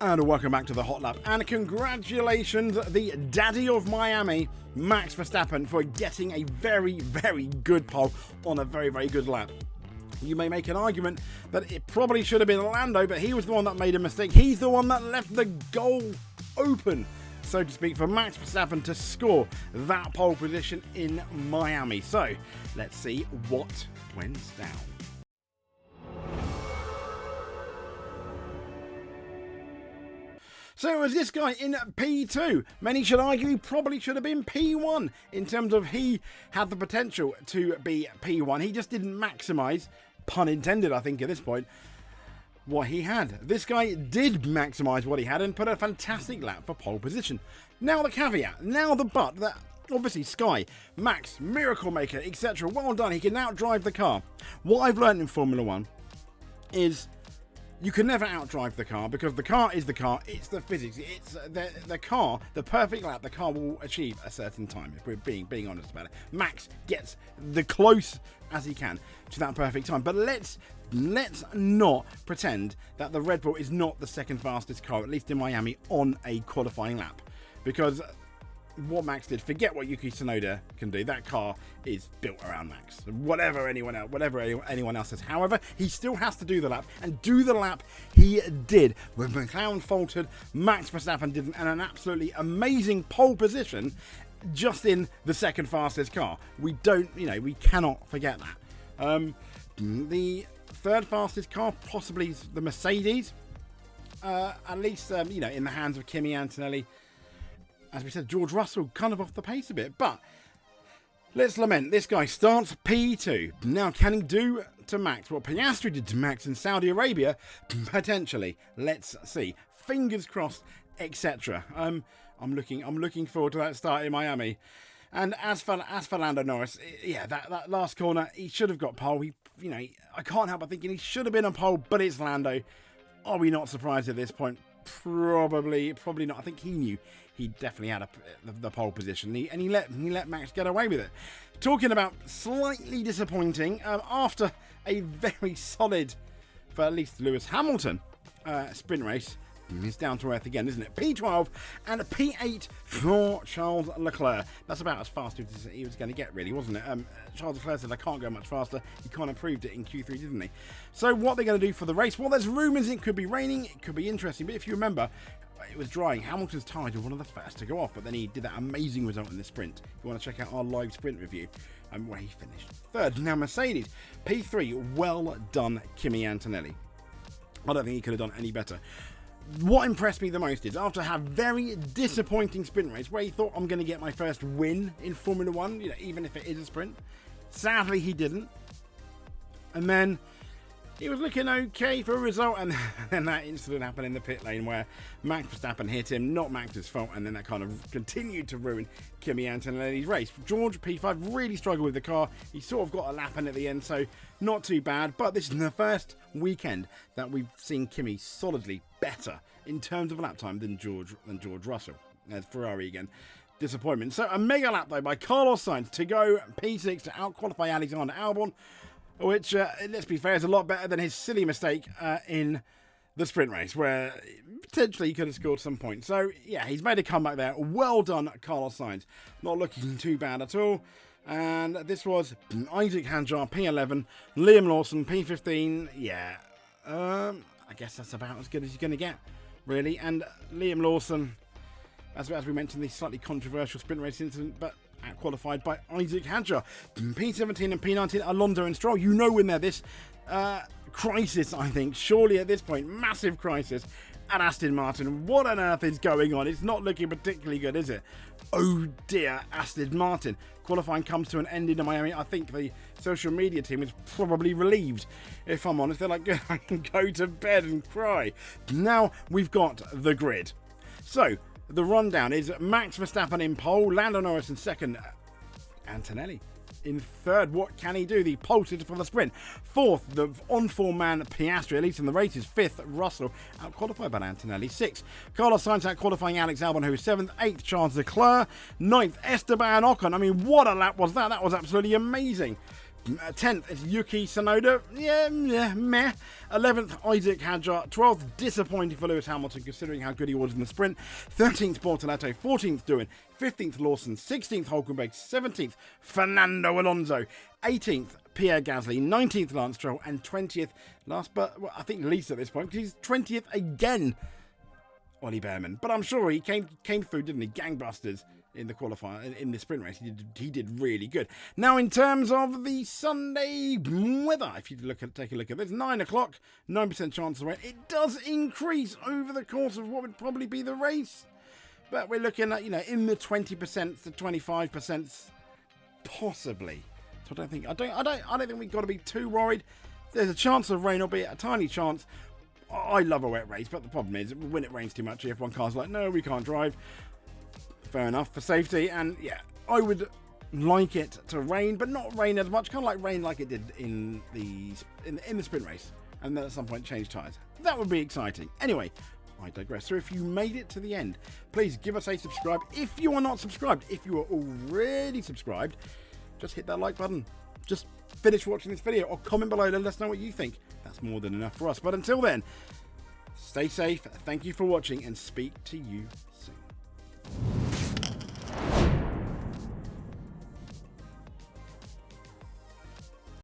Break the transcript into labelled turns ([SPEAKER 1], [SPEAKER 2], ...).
[SPEAKER 1] And welcome back to the Hot Lap. And congratulations, the daddy of Miami, Max Verstappen, for getting a very, very good pole on a very, very good lap. You may make an argument that it probably should have been Lando, but he was the one that made a mistake. He's the one that left the goal open, so to speak, for Max Verstappen to score that pole position in Miami. So let's see what went down. So it was this guy in P2. Many should argue he probably should have been P1 in terms of he had the potential to be P1. He just didn't maximise, pun intended I think at this point, what he had. This guy did maximise what he had and put a fantastic lap for pole position. Now the caveat, now the but, that obviously Sky, Max, miracle maker, etc. Well done, he can now drive the car. What I've learned in Formula 1 is you can never outdrive the car, because the car is the car, it's the physics, it's the car, the perfect lap, the car will achieve a certain time, if we're being honest about it. Max gets the close as he can to that perfect time, but let's not pretend that the Red Bull is not the second fastest car, at least in Miami, on a qualifying lap, because what Max did, forget what Yuki Tsunoda can do. That car is built around Max. Whatever anyone else says. However, he still has to do the lap, and do the lap he did. When McLaren faltered, Max Verstappen did an absolutely amazing pole position just in the second fastest car. We cannot forget that. The third fastest car, possibly the Mercedes, at least in the hands of Kimi Antonelli. As we said, George Russell kind of off the pace a bit, but let's lament. This guy starts P2. Now, can he do to Max what Piastri did to Max in Saudi Arabia? Potentially. Let's see. Fingers crossed, etc. I'm looking forward to that start in Miami. And as for Lando Norris, yeah, that last corner, he should have got pole. I can't help but thinking he should have been on pole, but it's Lando. Are we not surprised at this point? Probably not. I think he knew he definitely had the pole position, and he let Max get away with it. Talking about slightly disappointing, after a very solid, for at least Lewis Hamilton, sprint race, it's down to earth again, isn't it? P12 and a P8 for Charles Leclerc. That's about as fast as he was going to get, really, wasn't it? Charles Leclerc said, I can't go much faster. He kind of proved it in Q3, didn't he? So what they're going to do for the race? Well, there's rumours it could be raining. It could be interesting. But if you remember, it was drying. Hamilton's tyres were one of the first to go off, but then he did that amazing result in the sprint. If you want to check out our live sprint review, where he finished third. Now, Mercedes, P3, well done, Kimi Antonelli. I don't think he could have done any better. What impressed me the most is, after a very disappointing sprint race where he thought, I'm going to get my first win in Formula 1, even if it is a sprint, sadly he didn't. And then he was looking okay for a result, and then that incident happened in the pit lane where Max Verstappen hit him, not Max's fault, and then that kind of continued to ruin Kimi Antonelli's race. George, P5, really struggled with the car. He sort of got a lap in at the end, so not too bad, but this is the first weekend that we've seen Kimi solidly better in terms of lap time than George Russell. There's Ferrari again. Disappointment. So a mega lap, though, by Carlos Sainz to go P6 to out-qualify Alexander Albon, which, let's be fair, is a lot better than his silly mistake in the sprint race, where potentially he could have scored some points. So, yeah, he's made a comeback there. Well done, Carlos Sainz. Not looking too bad at all. And this was Isaac Hadjar, P11, Liam Lawson, P15. Yeah, I guess that's about as good as he's going to get, really. And Liam Lawson, as we mentioned, the slightly controversial sprint race incident, but qualified by Isaac Hadjar. P17 and P19, Alonso and Stroll. You know when they're this crisis, I think. Surely at this point, massive crisis at Aston Martin. What on earth is going on? It's not looking particularly good, is it? Oh dear, Aston Martin. Qualifying comes to an end in Miami. I think the social media team is probably relieved, if I'm honest. They're like, I can go to bed and cry. Now we've got the grid. So, the rundown is Max Verstappen in pole, Lando Norris in second, Antonelli in third. What can he do? The pole sitter for the sprint. Fourth, the on-form man Piastri, at least in the races. Fifth, Russell, out-qualified by Antonelli. Sixth, Carlos Sainz out-qualifying Alex Albon, who is seventh. Eighth, Charles Leclerc. Ninth, Esteban Ocon. I mean, what a lap was that? That was absolutely amazing. 10th is Yuki Tsunoda. Yeah, meh. 11th, Isaac Hadjar. 12th, disappointing for Lewis Hamilton considering how good he was in the sprint. 13th, Bortoletto. 14th, Doohan. 15th, Lawson. 16th, Hulkenberg. 17th, Fernando Alonso. 18th, Pierre Gasly. 19th, Lance Stroll. And 20th, last but I think least at this point, because he's 20th again, Ollie Behrman. But I'm sure he came through, didn't he? Gangbusters in the qualifier, in the sprint race. He did really good. Now, in terms of the Sunday weather, if you take a look at this, 9 o'clock, 9% chance of rain. It does increase over the course of what would probably be the race, but we're looking at, in the 20% to 25%, possibly. So I don't think we've got to be too worried. There's a chance of rain, albeit a tiny chance. I love a wet race, but the problem is when it rains too much, F1 cars are like, no, we can't drive. Fair enough, for safety. And yeah, I would like it to rain, but not rain as much, kind of like rain like it did in the sprint race, and then at some point change tyres. That would be exciting. Anyway, I digress. So if you made it to the end, please give us a subscribe. If you are not subscribed, if you are already subscribed, just hit that like button. Just finish watching this video or comment below, let us know what you think. That's more than enough for us. But until then, stay safe, thank you for watching, and speak to you soon.